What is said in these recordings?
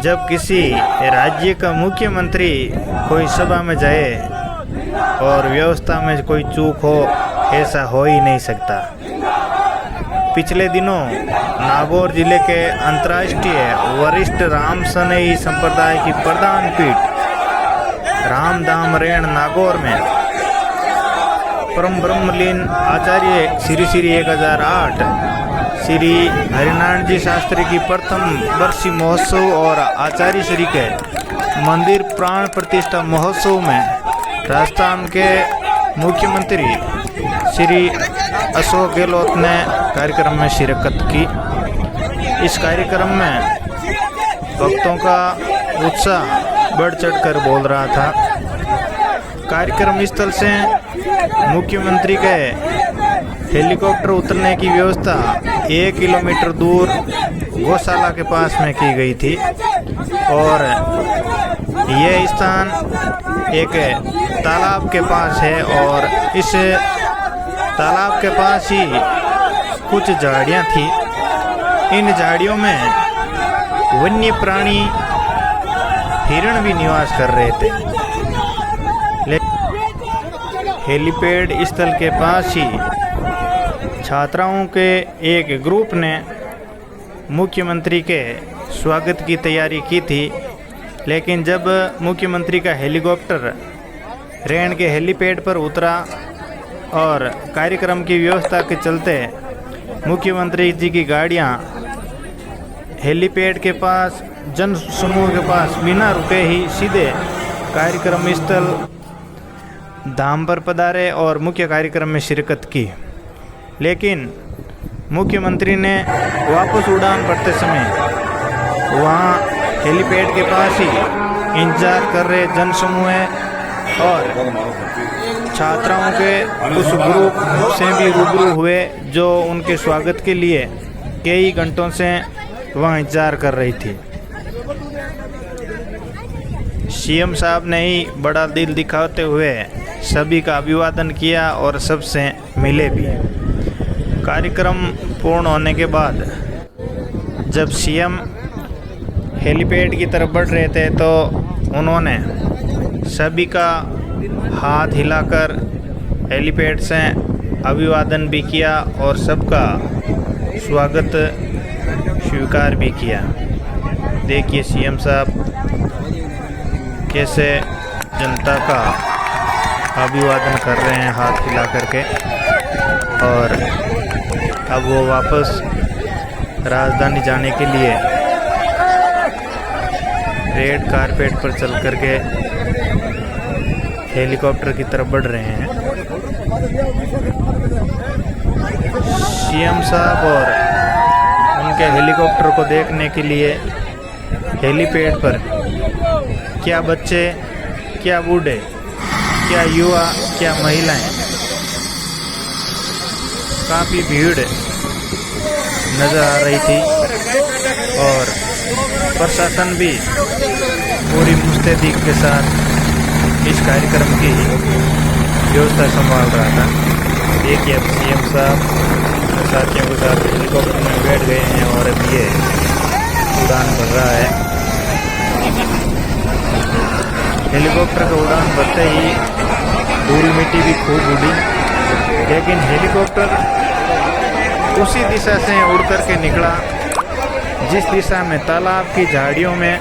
जब किसी राज्य का मुख्यमंत्री कोई सभा में जाए और व्यवस्था में कोई चूक हो, ऐसा हो ही नहीं सकता। पिछले दिनों नागौर जिले के अंतर्राष्ट्रीय वरिष्ठ राम सनई संप्रदाय की प्रधान पीठ रामधाम-रेण नागौर में परम ब्रह्मलीन आचार्य श्री श्री 1008 श्री हरिनारायण जी शास्त्री की प्रथम वर्षीय महोत्सव और आचार्य श्री के मंदिर प्राण प्रतिष्ठा महोत्सव में राजस्थान के मुख्यमंत्री श्री अशोक गहलोत ने कार्यक्रम में शिरकत की। इस कार्यक्रम में भक्तों का उत्साह बढ़ चढ़कर बोल रहा था। कार्यक्रम स्थल से मुख्यमंत्री के हेलीकॉप्टर उतरने की व्यवस्था 1 किलोमीटर दूर गौशाला के पास में की गई थी और यह स्थान एक तालाब के पास है और इस तालाब के पास ही कुछ झाड़ियाँ थी। इन झाड़ियों में वन्य प्राणी हिरण भी निवास कर रहे थे। हेलीपैड स्थल के पास ही छात्राओं के एक ग्रुप ने मुख्यमंत्री के स्वागत की तैयारी की थी, लेकिन जब मुख्यमंत्री का हेलीकॉप्टर रेण के हेलीपैड पर उतरा और कार्यक्रम की व्यवस्था के चलते मुख्यमंत्री जी की गाड़ियां हेलीपैड के पास जन समूह के पास बिना रुके ही सीधे कार्यक्रम स्थल धाम पर पधारे और मुख्य कार्यक्रम में शिरकत की। लेकिन मुख्यमंत्री ने वापस उड़ान भरते समय वहाँ हेलीपैड के पास ही इंतजार कर रहे जन समूह और छात्राओं के उस ग्रुप से भी रूबरू हुए जो उनके स्वागत के लिए कई घंटों से वहाँ इंतजार कर रही थी। सीएम साहब ने ही बड़ा दिल दिखाते हुए सभी का अभिवादन किया और सबसे मिले भी। कार्यक्रम पूर्ण होने के बाद जब सीएम हेलीपैड की तरफ बढ़ रहे थे तो उन्होंने सभी का हाथ हिलाकर हेलीपैड से अभिवादन भी किया और सबका स्वागत स्वीकार भी किया। देखिए सीएम साहब कैसे जनता का अभिवादन कर रहे हैं हाथ हिला करके। और अब वो वापस राजधानी जाने के लिए रेड कारपेट पर चल करके हेलीकॉप्टर की तरफ बढ़ रहे हैं। सीएम साहब और उनके हेलीकॉप्टर को देखने के लिए हेलीपैड पर क्या बच्चे, क्या बूढ़े, क्या युवा, क्या महिलाएं, काफ़ी भीड़ नज़र आ रही थी और प्रशासन भी पूरी मुस्तैदी के साथ इस कार्यक्रम की व्यवस्था संभाल रहा था। देखिए अब सीएम साहब साथियों के साथ हेलीकॉप्टर में बैठ गए हैं और अब ये उड़ान भर रहा है। हेलीकॉप्टर का उड़ान भरते ही धूल मिट्टी भी खूब उड़ी, लेकिन हेलीकॉप्टर उसी दिशा से उड़ करके निकला जिस दिशा में तालाब की झाड़ियों में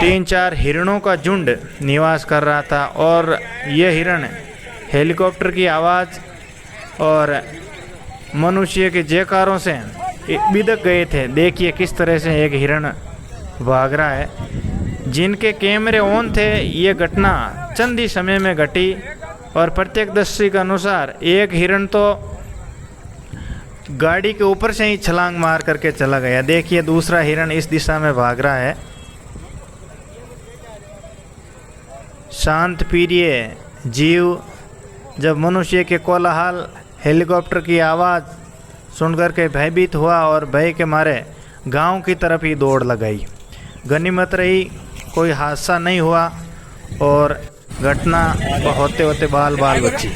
3-4 हिरणों का झुंड निवास कर रहा था और ये हिरण हेलीकॉप्टर की आवाज़ और मनुष्य के जयकारों से बिदक गए थे। देखिए किस तरह से एक हिरण भाग रहा है। जिनके कैमरे ऑन थे ये घटना चंद ही समय में घटी और प्रत्यक्षदर्शी के अनुसार एक हिरण तो गाड़ी के ऊपर से ही छलांग मार करके चला गया। देखिए दूसरा हिरण इस दिशा में भाग रहा है। शांत प्रिय जीव जब मनुष्य के कोलाहल हेलीकॉप्टर की आवाज़ सुनकर के भयभीत हुआ और भय के मारे गांव की तरफ ही दौड़ लगाई। गनीमत रही कोई हादसा नहीं हुआ और घटना होते होते बाल बाल बची।